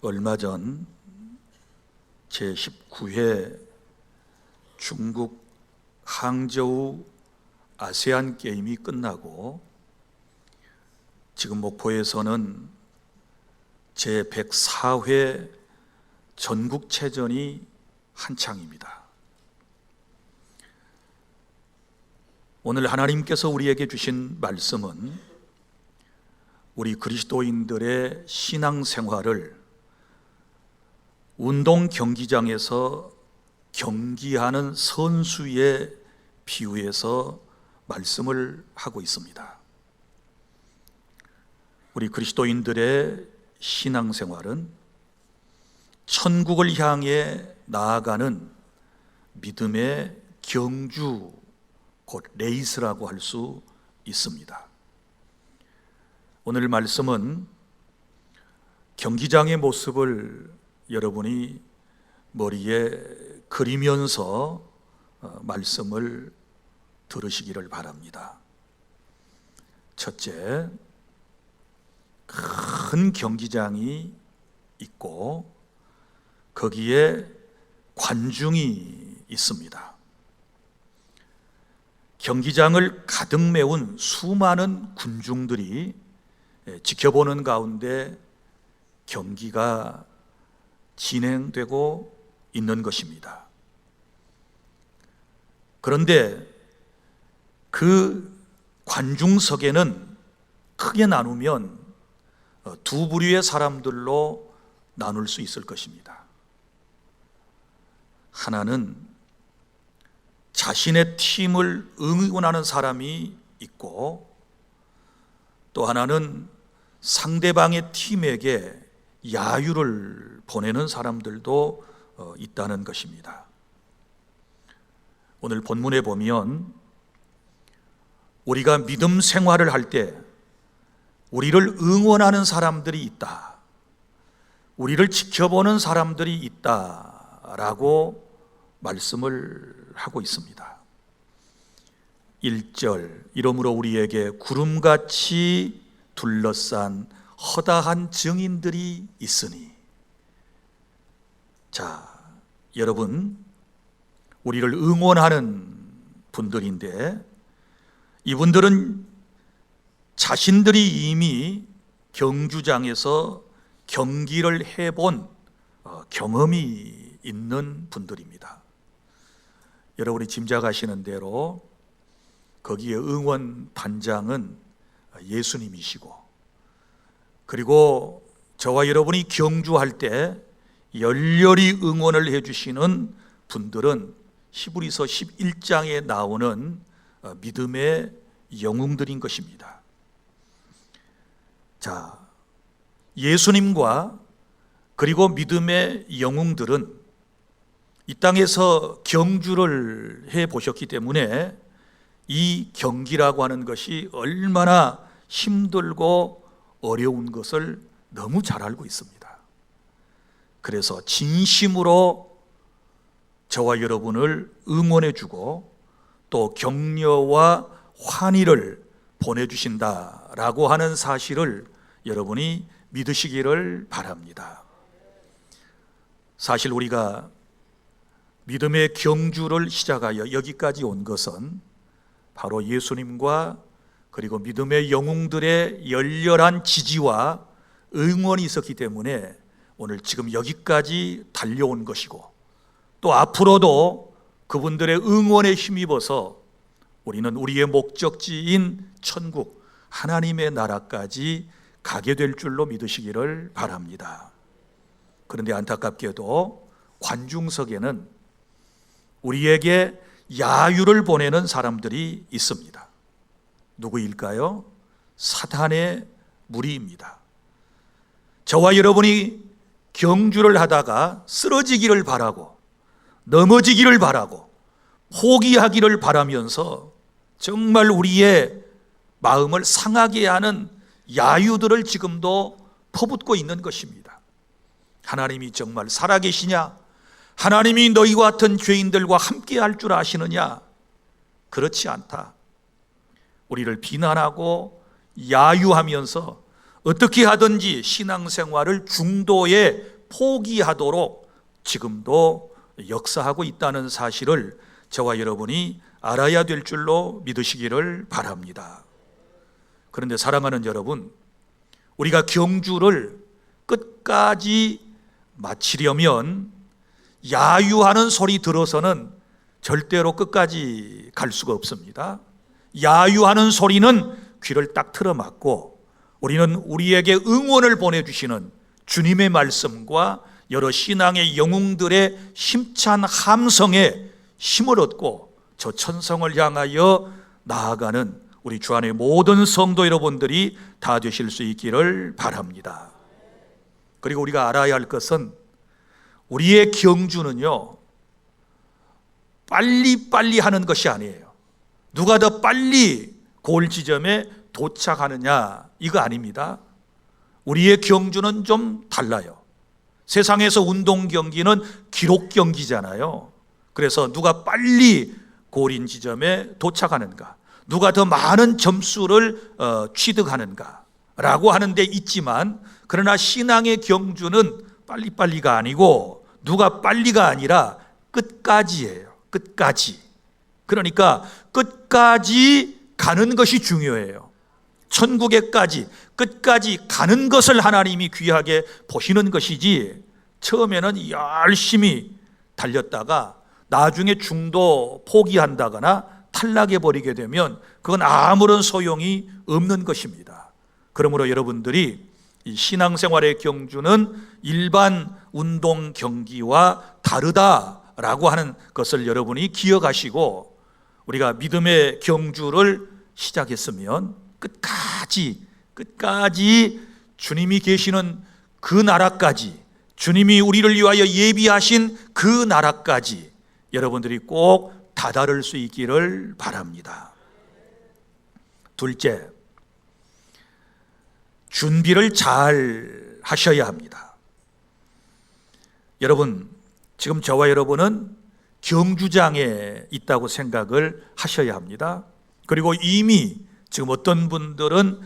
얼마 전 제19회 중국 항저우 아세안 게임이 끝나고 지금 목포에서는 제104회 전국체전이 한창입니다. 오늘 하나님께서 우리에게 주신 말씀은 우리 그리스도인들의 신앙생활을 운동 경기장에서 경기하는 선수에 비유해서 말씀을 하고 있습니다. 우리 그리스도인들의 신앙생활은 천국을 향해 나아가는 믿음의 경주, 곧 레이스라고 할 수 있습니다. 오늘 말씀은 경기장의 모습을 여러분이 머리에 그리면서 말씀을 들으시기를 바랍니다. 첫째, 큰 경기장이 있고 거기에 관중이 있습니다. 경기장을 가득 메운 수많은 군중들이 지켜보는 가운데 경기가 진행되고 있는 것입니다. 그런데 그 관중석에는 크게 나누면 두 부류의 사람들로 나눌 수 있을 것입니다. 하나는 자신의 팀을 응원하는 사람이 있고, 또 하나는 상대방의 팀에게 야유를 보내는 사람들도 있다는 것입니다. 오늘 본문에 보면 우리가 믿음 생활을 할 때 우리를 응원하는 사람들이 있다, 우리를 지켜보는 사람들이 있다라고 말씀을 하고 있습니다. 1절, 이러므로 우리에게 구름같이 둘러싼 허다한 증인들이 있으니. 자, 여러분, 우리를 응원하는 분들인데 이분들은 자신들이 이미 경주장에서 경기를 해본 경험이 있는 분들입니다. 여러분이 짐작하시는 대로 거기에 응원 단장은 예수님이시고, 그리고 저와 여러분이 경주할 때 열렬히 응원을 해주시는 분들은 히브리서 11장에 나오는 믿음의 영웅들인 것입니다. 자, 예수님과 그리고 믿음의 영웅들은 이 땅에서 경주를 해 보셨기 때문에 이 경기라고 하는 것이 얼마나 힘들고 어려운 것을 너무 잘 알고 있습니다. 그래서 진심으로 저와 여러분을 응원해 주고 또 격려와 환희를 보내주신다라고 하는 사실을 여러분이 믿으시기를 바랍니다. 사실 우리가 믿음의 경주를 시작하여 여기까지 온 것은 바로 예수님과 그리고 믿음의 영웅들의 열렬한 지지와 응원이 있었기 때문에 오늘 지금 여기까지 달려온 것이고, 또 앞으로도 그분들의 응원에 힘입어서 우리는 우리의 목적지인 천국, 하나님의 나라까지 가게 될 줄로 믿으시기를 바랍니다. 그런데 안타깝게도 관중석에는 우리에게 야유를 보내는 사람들이 있습니다. 누구일까요? 사탄의 무리입니다. 저와 여러분이 경주를 하다가 쓰러지기를 바라고, 넘어지기를 바라고, 포기하기를 바라면서 정말 우리의 마음을 상하게 하는 야유들을 지금도 퍼붓고 있는 것입니다. 하나님이 정말 살아계시냐? 하나님이 너희와 같은 죄인들과 함께 할 줄 아시느냐? 그렇지 않다. 우리를 비난하고 야유하면서 어떻게 하든지 신앙생활을 중도에 포기하도록 지금도 역사하고 있다는 사실을 저와 여러분이 알아야 될 줄로 믿으시기를 바랍니다. 그런데 사랑하는 여러분, 우리가 경주를 끝까지 마치려면 야유하는 소리 들어서는 절대로 끝까지 갈 수가 없습니다. 야유하는 소리는 귀를 딱 틀어막고 우리는 우리에게 응원을 보내주시는 주님의 말씀과 여러 신앙의 영웅들의 힘찬 함성에 힘을 얻고 저 천성을 향하여 나아가는 우리 주 안의 모든 성도 여러분들이 다 되실 수 있기를 바랍니다. 그리고 우리가 알아야 할 것은 우리의 경주는요, 빨리빨리 하는 것이 아니에요. 누가 더 빨리 골 지점에 도착하느냐, 이거 아닙니다. 우리의 경주는 좀 달라요. 세상에서 운동 경기는 기록 경기잖아요. 그래서 누가 빨리 골인 지점에 도착하는가, 누가 더 많은 점수를 취득하는가 라고 하는 데 있지만, 그러나 신앙의 경주는 빨리빨리가 아니고 누가 빨리가 아니라 끝까지예요. 끝까지. 그러니까 끝까지 가는 것이 중요해요. 천국에까지 끝까지 가는 것을 하나님이 귀하게 보시는 것이지, 처음에는 열심히 달렸다가 나중에 중도 포기한다거나 탈락해버리게 되면 그건 아무런 소용이 없는 것입니다. 그러므로 여러분들이 이 신앙생활의 경주는 일반 운동 경기와 다르다라고 하는 것을 여러분이 기억하시고, 우리가 믿음의 경주를 시작했으면 끝까지 주님이 계시는 그 나라까지, 주님이 우리를 위하여 예비하신 그 나라까지 여러분들이 꼭 다다를 수 있기를 바랍니다. 둘째, 준비를 잘 하셔야 합니다. 여러분, 지금 저와 여러분은 경주장에 있다고 생각을 하셔야 합니다. 그리고 이미 지금 어떤 분들은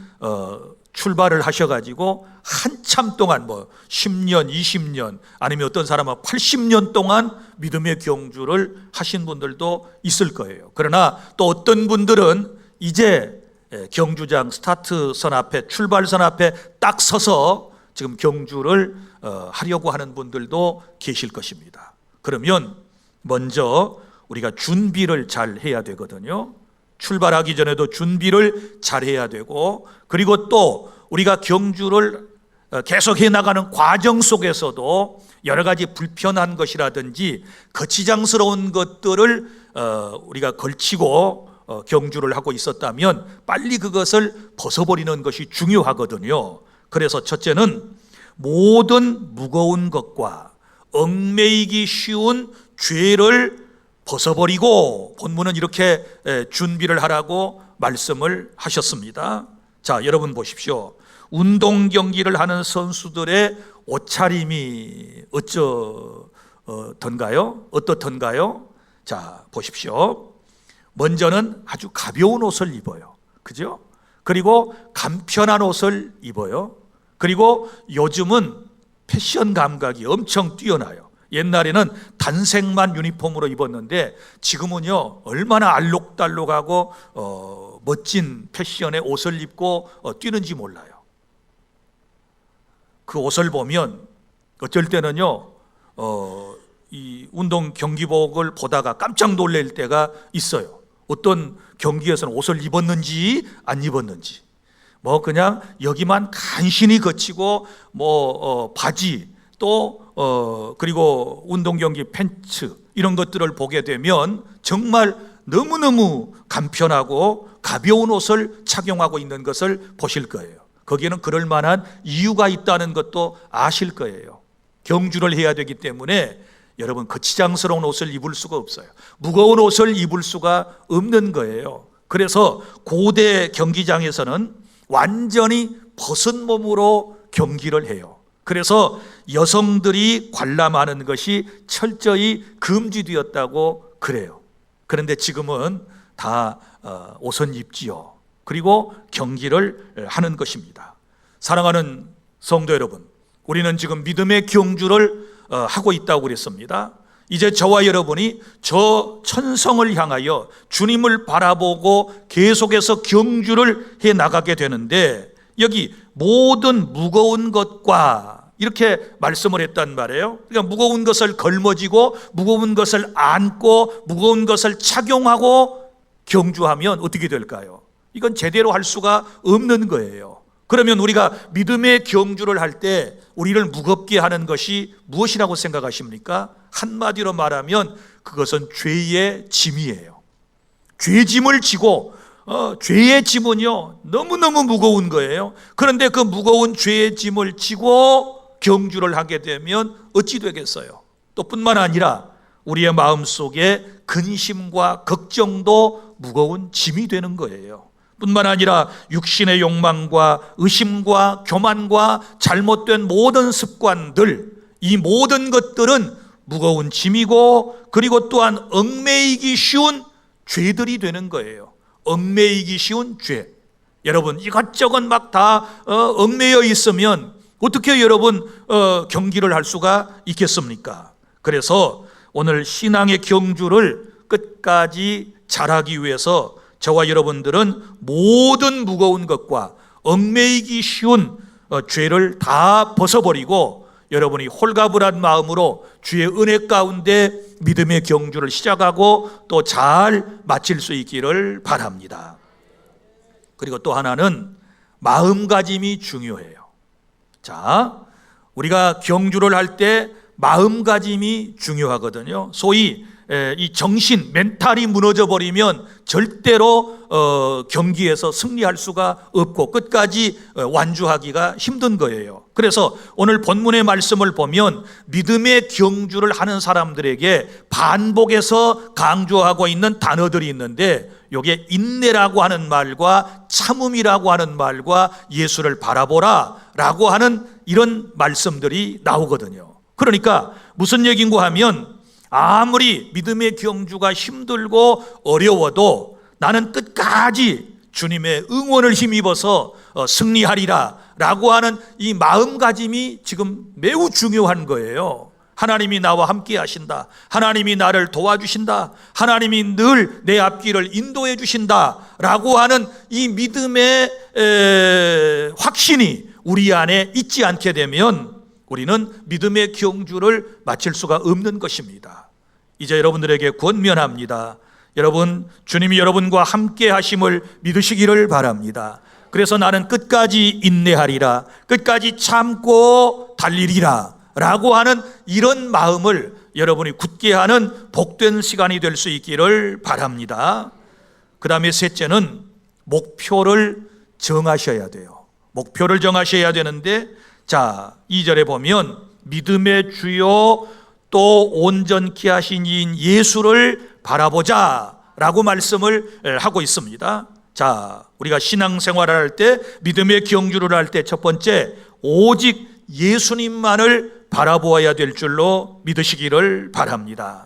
출발을 하셔가지고 한참 동안 10년, 20년, 아니면 어떤 사람은 80년 동안 믿음의 경주를 하신 분들도 있을 거예요. 그러나 또 어떤 분들은 이제 경주장 스타트선 앞에, 출발선 앞에 딱 서서 지금 경주를 하려고 하는 분들도 계실 것입니다. 그러면 먼저 우리가 준비를 잘 해야 되거든요. 출발하기 전에도 준비를 잘 해야 되고, 그리고 또 우리가 경주를 계속해 나가는 과정 속에서도 여러 가지 불편한 것이라든지 거치장스러운 것들을 우리가 걸치고 경주를 하고 있었다면 빨리 그것을 벗어버리는 것이 중요하거든요. 그래서 첫째는 모든 무거운 것과 얽매이기 쉬운 죄를 벗어버리고, 본문은 이렇게 준비를 하라고 말씀을 하셨습니다. 자, 여러분 보십시오. 운동 경기를 하는 선수들의 옷차림이 어떻던가요? 자, 보십시오. 먼저는 아주 가벼운 옷을 입어요. 그죠? 그리고 간편한 옷을 입어요. 그리고 요즘은 패션 감각이 엄청 뛰어나요. 옛날에는 단색만 유니폼으로 입었는데 지금은요, 얼마나 알록달록하고 멋진 패션의 옷을 입고 뛰는지 몰라요. 그 옷을 보면 어쩔 때는요, 이 운동 경기복을 보다가 깜짝 놀랄 때가 있어요. 어떤 경기에서는 옷을 입었는지 안 입었는지, 그냥 여기만 간신히 거치고 바지, 또 그리고 운동 경기 팬츠, 이런 것들을 보게 되면 정말 너무너무 간편하고 가벼운 옷을 착용하고 있는 것을 보실 거예요. 거기에는 그럴 만한 이유가 있다는 것도 아실 거예요. 경주를 해야 되기 때문에 여러분, 거치장스러운 옷을 입을 수가 없어요. 무거운 옷을 입을 수가 없는 거예요. 그래서 고대 경기장에서는 완전히 벗은 몸으로 경기를 해요. 그래서 여성들이 관람하는 것이 철저히 금지되었다고 그래요. 그런데 지금은 다 옷은 입지요. 그리고 경기를 하는 것입니다. 사랑하는 성도 여러분, 우리는 지금 믿음의 경주를 하고 있다고 그랬습니다. 이제 저와 여러분이 저 천성을 향하여 주님을 바라보고 계속해서 경주를 해 나가게 되는데, 여기 모든 무거운 것과 이렇게 말씀을 했단 말이에요. 그러니까 무거운 것을 걸머지고 무거운 것을 안고 무거운 것을 착용하고 경주하면 어떻게 될까요? 이건 제대로 할 수가 없는 거예요. 그러면 우리가 믿음의 경주를 할 때 우리를 무겁게 하는 것이 무엇이라고 생각하십니까? 한마디로 말하면 그것은 죄의 짐이에요. 죄짐을 지고 죄의 짐은요 너무너무 무거운 거예요. 그런데 그 무거운 죄의 짐을 지고 경주를 하게 되면 어찌 되겠어요? 또 뿐만 아니라 우리의 마음속에 근심과 걱정도 무거운 짐이 되는 거예요. 뿐만 아니라 육신의 욕망과 의심과 교만과 잘못된 모든 습관들, 이 모든 것들은 무거운 짐이고, 그리고 또한 얽매이기 쉬운 죄들이 되는 거예요. 얽매이기 쉬운 죄. 여러분, 이것저것 막 다 얽매여 있으면 어떻게 여러분 경기를 할 수가 있겠습니까? 그래서 오늘 신앙의 경주를 끝까지 잘하기 위해서 저와 여러분들은 모든 무거운 것과 얽매이기 쉬운 죄를 다 벗어버리고 여러분이 홀가분한 마음으로 주의 은혜 가운데 믿음의 경주를 시작하고 또 잘 마칠 수 있기를 바랍니다. 그리고 또 하나는 마음가짐이 중요해요. 자, 우리가 경주를 할 때 마음가짐이 중요하거든요. 소위 이 정신, 멘탈이 무너져 버리면 절대로 경기에서 승리할 수가 없고 끝까지 완주하기가 힘든 거예요. 그래서 오늘 본문의 말씀을 보면 믿음의 경주를 하는 사람들에게 반복해서 강조하고 있는 단어들이 있는데, 이게 인내라고 하는 말과 참음이라고 하는 말과 예수를 바라보라 라고 하는 이런 말씀들이 나오거든요. 그러니까 무슨 얘기인가 하면, 아무리 믿음의 경주가 힘들고 어려워도 나는 끝까지 주님의 응원을 힘입어서 승리하리라 라고 하는 이 마음가짐이 지금 매우 중요한 거예요. 하나님이 나와 함께 하신다, 하나님이 나를 도와주신다, 하나님이 늘 내 앞길을 인도해 주신다 라고 하는 이 믿음의 확신이 우리 안에 있지 않게 되면 우리는 믿음의 경주를 마칠 수가 없는 것입니다. 이제 여러분들에게 권면합니다. 여러분, 주님이 여러분과 함께 하심을 믿으시기를 바랍니다. 그래서 나는 끝까지 인내하리라, 끝까지 참고 달리리라 라고 하는 이런 마음을 여러분이 굳게 하는 복된 시간이 될 수 있기를 바랍니다. 그 다음에 셋째는 목표를 정하셔야 돼요. 목표를 정하셔야 되는데, 자, 2절에 보면 믿음의 주요 또 온전케 하신 이인 예수를 바라보자 라고 말씀을 하고 있습니다. 자, 우리가 신앙생활을 할 때, 믿음의 경주를 할 때 첫 번째, 오직 예수님만을 바라보아야 될 줄로 믿으시기를 바랍니다.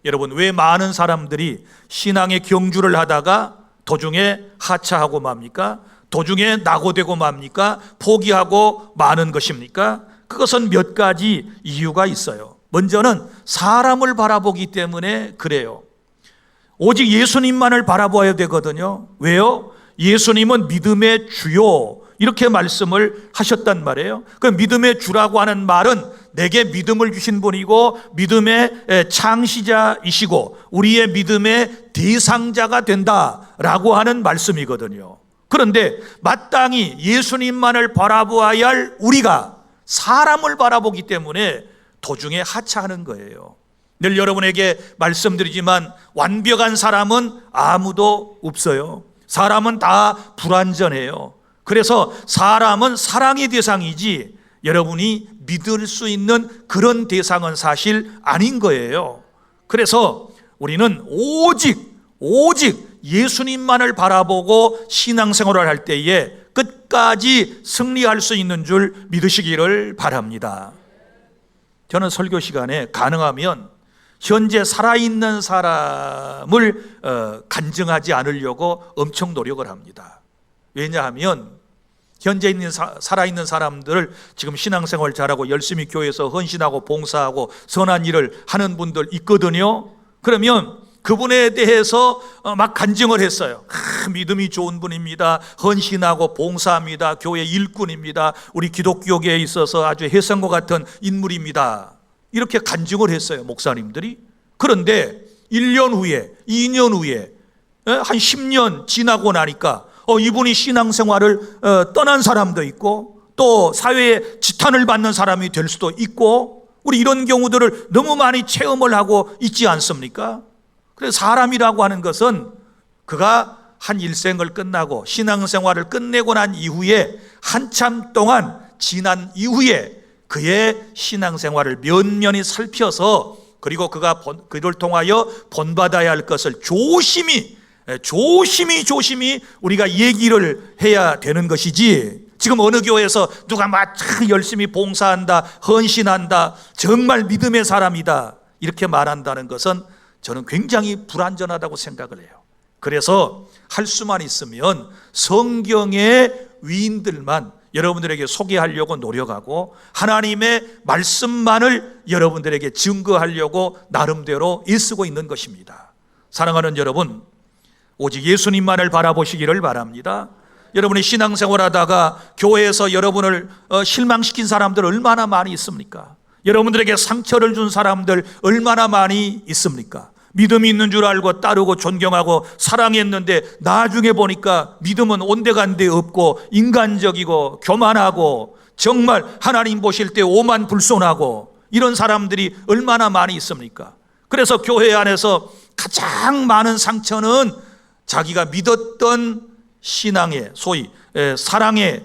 여러분, 왜 많은 사람들이 신앙의 경주를 하다가 도중에 하차하고 맙니까? 도중에 낙오되고 맙니까? 포기하고 마는 것입니까? 그것은 몇 가지 이유가 있어요. 먼저는 사람을 바라보기 때문에 그래요. 오직 예수님만을 바라봐야 되거든요. 왜요? 예수님은 믿음의 주요 이렇게 말씀을 하셨단 말이에요. 그 믿음의 주라고 하는 말은 내게 믿음을 주신 분이고 믿음의 창시자이시고 우리의 믿음의 대상자가 된다라고 하는 말씀이거든요. 그런데 마땅히 예수님만을 바라보아야 할 우리가 사람을 바라보기 때문에 도중에 하차하는 거예요. 늘 여러분에게 말씀드리지만 완벽한 사람은 아무도 없어요. 사람은 다 불완전해요. 그래서 사람은 사랑의 대상이지 여러분이 믿을 수 있는 그런 대상은 사실 아닌 거예요. 그래서 우리는 오직 예수님만을 바라보고 신앙생활을 할 때에 끝까지 승리할 수 있는 줄 믿으시기를 바랍니다. 저는 설교 시간에 가능하면 현재 살아있는 사람을 간증하지 않으려고 엄청 노력을 합니다. 왜냐하면 현재 있는 살아있는 사람들을 지금 신앙생활 잘하고 열심히 교회에서 헌신하고 봉사하고 선한 일을 하는 분들 있거든요. 그러면 그분에 대해서 막 간증을 했어요. 믿음이 좋은 분입니다. 헌신하고 봉사합니다. 교회 일꾼입니다. 우리 기독교계에 있어서 아주 혜성과 같은 인물입니다. 이렇게 간증을 했어요, 목사님들이. 그런데 1년 후에, 2년 후에, 한 10년 지나고 나니까 이분이 신앙생활을 떠난 사람도 있고 또 사회에 지탄을 받는 사람이 될 수도 있고, 우리 이런 경우들을 너무 많이 체험을 하고 있지 않습니까? 그래서 사람이라고 하는 것은 그가 한 일생을 끝나고 신앙생활을 끝내고 난 이후에 한참 동안 지난 이후에 그의 신앙생활을 면면히 살펴서, 그리고 그가 그를 통하여 본받아야 할 것을 조심히 우리가 얘기를 해야 되는 것이지, 지금 어느 교회에서 누가 막 열심히 봉사한다, 헌신한다, 정말 믿음의 사람이다 이렇게 말한다는 것은 저는 굉장히 불완전하다고 생각을 해요. 그래서 할 수만 있으면 성경의 위인들만 여러분들에게 소개하려고 노력하고 하나님의 말씀만을 여러분들에게 증거하려고 나름대로 애쓰고 있는 것입니다. 사랑하는 여러분, 오직 예수님만을 바라보시기를 바랍니다. 여러분이 신앙생활하다가 교회에서 여러분을 실망시킨 사람들 얼마나 많이 있습니까? 여러분들에게 상처를 준 사람들 얼마나 많이 있습니까? 믿음이 있는 줄 알고 따르고 존경하고 사랑했는데 나중에 보니까 믿음은 온데간데 없고 인간적이고 교만하고 정말 하나님 보실 때 오만불손하고 이런 사람들이 얼마나 많이 있습니까? 그래서 교회 안에서 가장 많은 상처는 자기가 믿었던 신앙의, 소위 사랑의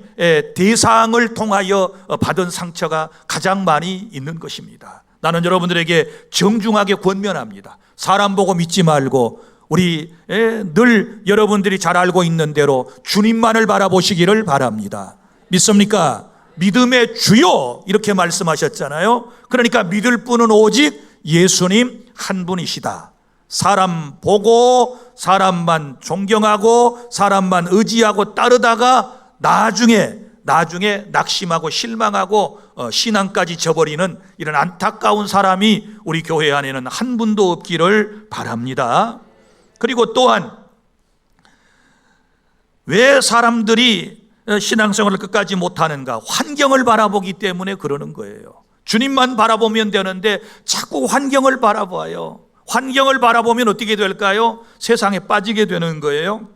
대상을 통하여 받은 상처가 가장 많이 있는 것입니다. 나는 여러분들에게 정중하게 권면합니다. 사람 보고 믿지 말고 우리 늘 여러분들이 잘 알고 있는 대로 주님만을 바라보시기를 바랍니다. 믿습니까? 믿음의 주요 이렇게 말씀하셨잖아요. 그러니까 믿을 분은 오직 예수님 한 분이시다. 사람 보고 사람만 존경하고 사람만 의지하고 따르다가 나중에 낙심하고 실망하고 신앙까지 저버리는 이런 안타까운 사람이 우리 교회 안에는 한 분도 없기를 바랍니다. 그리고 또한 왜 사람들이 신앙생활을 끝까지 못하는가? 환경을 바라보기 때문에 그러는 거예요. 주님만 바라보면 되는데 자꾸 환경을 바라봐요. 환경을 바라보면 어떻게 될까요? 세상에 빠지게 되는 거예요.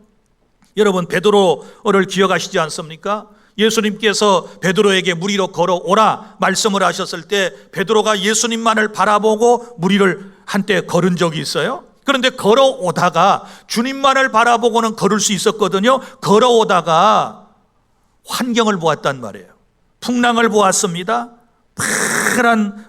여러분, 베드로를 기억하시지 않습니까? 예수님께서 베드로에게 물 위로 걸어오라 말씀을 하셨을 때 베드로가 예수님만을 바라보고 물 위를 한때 걸은 적이 있어요. 그런데 걸어오다가 주님만을 바라보고는 걸을 수 있었거든요. 걸어오다가 환경을 보았단 말이에요. 풍랑을 보았습니다. 파란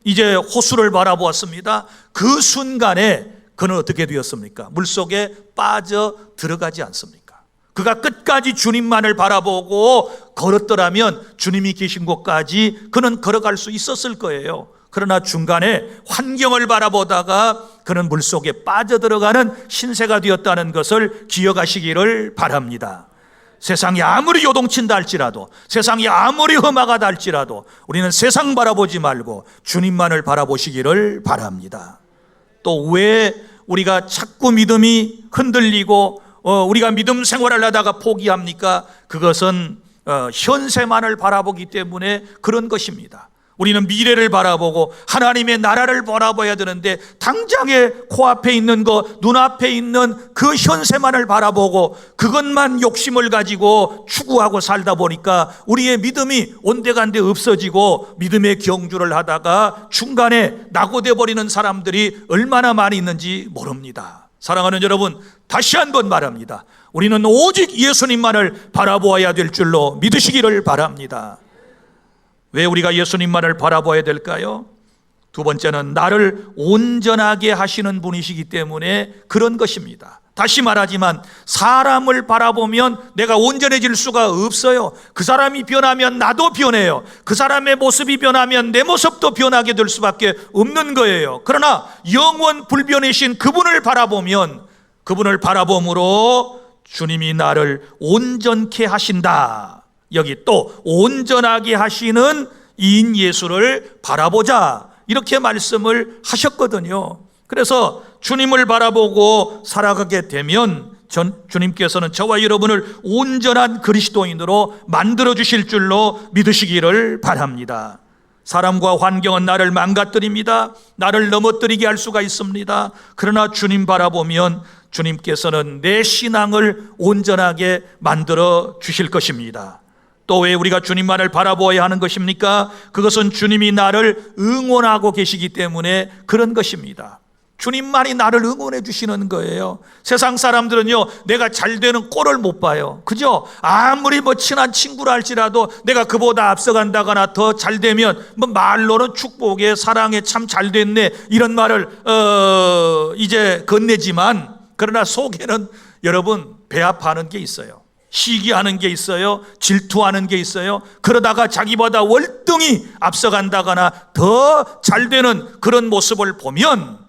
이제 호수를 바라보았습니다. 그 순간에 그는 어떻게 되었습니까? 물속에 빠져 들어가지 않습니까? 그가 끝까지 주님만을 바라보고 걸었더라면 주님이 계신 곳까지 그는 걸어갈 수 있었을 거예요. 그러나 중간에 환경을 바라보다가 그는 물속에 빠져들어가는 신세가 되었다는 것을 기억하시기를 바랍니다. 세상이 아무리 요동친다 할지라도, 세상이 아무리 험하다 할지라도 우리는 세상 바라보지 말고 주님만을 바라보시기를 바랍니다. 또 왜 우리가 자꾸 믿음이 흔들리고 우리가 믿음 생활을 하다가 포기합니까? 그것은 현세만을 바라보기 때문에 그런 것입니다. 우리는 미래를 바라보고 하나님의 나라를 바라봐야 되는데 당장에 코앞에 있는 것, 눈앞에 있는 그 현세만을 바라보고 그것만 욕심을 가지고 추구하고 살다 보니까 우리의 믿음이 온데간데 없어지고 믿음의 경주를 하다가 중간에 낙오돼 버리는 사람들이 얼마나 많이 있는지 모릅니다. 사랑하는 여러분, 다시 한번 말합니다. 우리는 오직 예수님만을 바라보아야 될 줄로 믿으시기를 바랍니다. 왜 우리가 예수님만을 바라봐야 될까요? 두 번째는 나를 온전하게 하시는 분이시기 때문에 그런 것입니다. 다시 말하지만 사람을 바라보면 내가 온전해질 수가 없어요. 그 사람이 변하면 나도 변해요. 그 사람의 모습이 변하면 내 모습도 변하게 될 수밖에 없는 거예요. 그러나 영원 불변이신 그분을 바라보면 그분을 바라봄으로 주님이 나를 온전케 하신다. 여기 또 온전하게 하시는 이인 예수를 바라보자, 이렇게 말씀을 하셨거든요. 그래서 주님을 바라보고 살아가게 되면 주님께서는 저와 여러분을 온전한 그리스도인으로 만들어 주실 줄로 믿으시기를 바랍니다. 사람과 환경은 나를 망가뜨립니다. 나를 넘어뜨리게 할 수가 있습니다. 그러나 주님 바라보면 주님께서는 내 신앙을 온전하게 만들어 주실 것입니다. 또 왜 우리가 주님만을 바라보아야 하는 것입니까? 그것은 주님이 나를 응원하고 계시기 때문에 그런 것입니다. 주님만이 나를 응원해 주시는 거예요. 세상 사람들은요, 내가 잘 되는 꼴을 못 봐요. 그죠? 아무리 친한 친구라 할지라도 내가 그보다 앞서간다거나 더 잘 되면 말로는 축복에 사랑에 참 잘 됐네, 이런 말을 이제 건네지만, 그러나 속에는 여러분 배아파하는 게 있어요. 시기하는 게 있어요. 질투하는 게 있어요. 그러다가 자기보다 월등히 앞서간다거나 더 잘 되는 그런 모습을 보면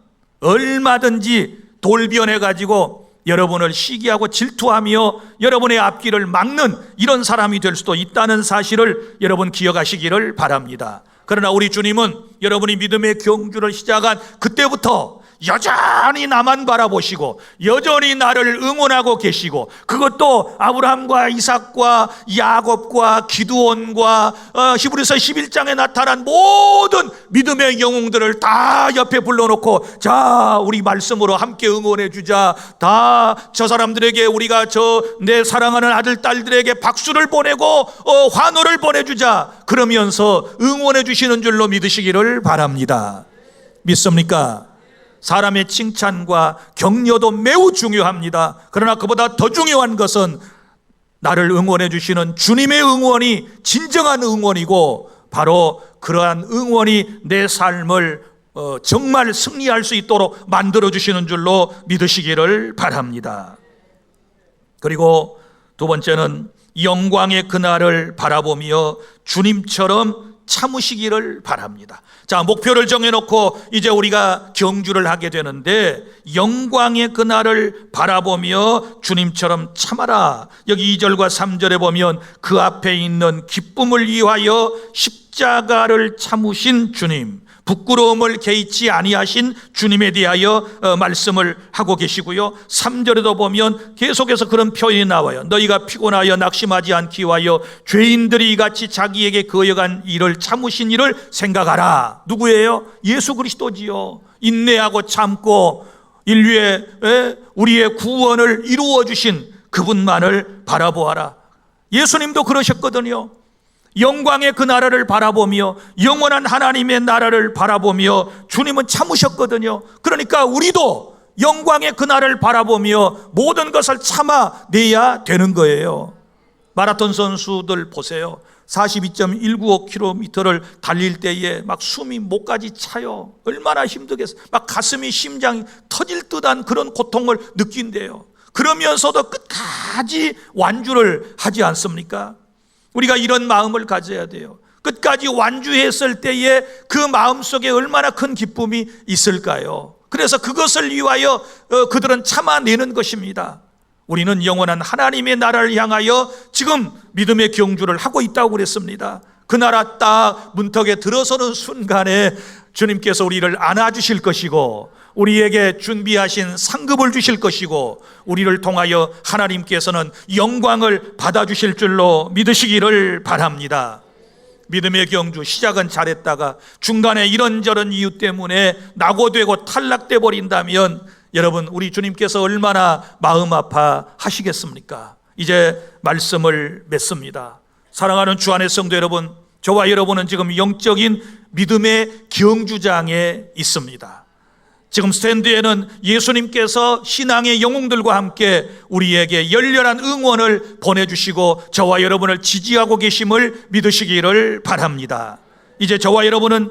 얼마든지 돌변해 가지고 여러분을 시기하고 질투하며 여러분의 앞길을 막는 이런 사람이 될 수도 있다는 사실을 여러분 기억하시기를 바랍니다. 그러나 우리 주님은 여러분이 믿음의 경주를 시작한 그때부터 여전히 나만 바라보시고 여전히 나를 응원하고 계시고, 그것도 아브라함과 이삭과 야곱과 기드온과 히브리서 11장에 나타난 모든 믿음의 영웅들을 다 옆에 불러놓고, 자, 우리 말씀으로 함께 응원해 주자, 다 저 사람들에게 우리가 내 사랑하는 아들 딸들에게 박수를 보내고 환호를 보내주자, 그러면서 응원해 주시는 줄로 믿으시기를 바랍니다. 믿습니까? 사람의 칭찬과 격려도 매우 중요합니다. 그러나 그보다 더 중요한 것은 나를 응원해 주시는 주님의 응원이 진정한 응원이고, 바로 그러한 응원이 내 삶을 정말 승리할 수 있도록 만들어 주시는 줄로 믿으시기를 바랍니다. 그리고 두 번째는 영광의 그날을 바라보며 주님처럼 참으시기를 바랍니다. 자, 목표를 정해놓고 이제 우리가 경주를 하게 되는데, 영광의 그날을 바라보며 주님처럼 참아라. 여기 2절과 3절에 보면 그 앞에 있는 기쁨을 위하여 십자가를 참으신 주님, 부끄러움을 개의치 아니하신 주님에 대하여 말씀을 하고 계시고요. 3절에도 보면 계속해서 그런 표현이 나와요. 너희가 피곤하여 낙심하지 않기 위하여 죄인들이 이같이 자기에게 거여간 일을 참으신 일을 생각하라. 누구예요? 예수 그리스도지요. 인내하고 참고 인류의 우리의 구원을 이루어 주신 그분만을 바라보아라. 예수님도 그러셨거든요. 영광의 그 나라를 바라보며 영원한 하나님의 나라를 바라보며 주님은 참으셨거든요. 그러니까 우리도 영광의 그 나라를 바라보며 모든 것을 참아내야 되는 거예요. 마라톤 선수들 보세요. 42.195km를 달릴 때에 막 숨이 목까지 차요. 얼마나 힘들겠어요. 막 가슴이, 심장이 터질 듯한 그런 고통을 느낀대요. 그러면서도 끝까지 완주를 하지 않습니까? 우리가 이런 마음을 가져야 돼요. 끝까지 완주했을 때에 그 마음속에 얼마나 큰 기쁨이 있을까요? 그래서 그것을 위하여 그들은 참아내는 것입니다. 우리는 영원한 하나님의 나라를 향하여 지금 믿음의 경주를 하고 있다고 그랬습니다. 그 나라 딱 문턱에 들어서는 순간에 주님께서 우리를 안아주실 것이고, 우리에게 준비하신 상급을 주실 것이고, 우리를 통하여 하나님께서는 영광을 받아주실 줄로 믿으시기를 바랍니다. 믿음의 경주 시작은 잘했다가 중간에 이런저런 이유 때문에 낙오되고 탈락돼 버린다면 여러분, 우리 주님께서 얼마나 마음 아파하시겠습니까? 이제 말씀을 맺습니다. 사랑하는 주 안의 성도 여러분, 저와 여러분은 지금 영적인 믿음의 경주장에 있습니다. 지금 스탠드에는 예수님께서 신앙의 영웅들과 함께 우리에게 열렬한 응원을 보내주시고 저와 여러분을 지지하고 계심을 믿으시기를 바랍니다. 이제 저와 여러분은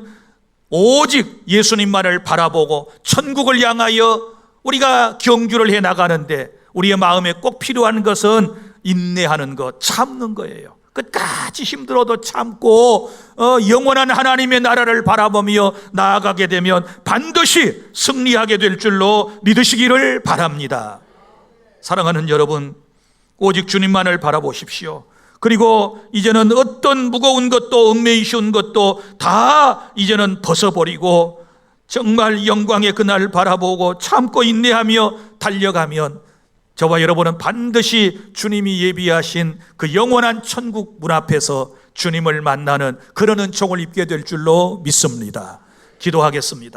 오직 예수님만을 바라보고 천국을 향하여 우리가 경주를 해나가는데, 우리의 마음에 꼭 필요한 것은 인내하는 것, 참는 거예요. 끝까지 힘들어도 참고 영원한 하나님의 나라를 바라보며 나아가게 되면 반드시 승리하게 될 줄로 믿으시기를 바랍니다. 사랑하는 여러분, 오직 주님만을 바라보십시오. 그리고 이제는 어떤 무거운 것도 얽매이 쉬운 것도 다 이제는 벗어버리고 정말 영광의 그날을 바라보고 참고 인내하며 달려가면 저와 여러분은 반드시 주님이 예비하신 그 영원한 천국 문 앞에서 주님을 만나는 그런 은총을 입게 될 줄로 믿습니다. 기도하겠습니다.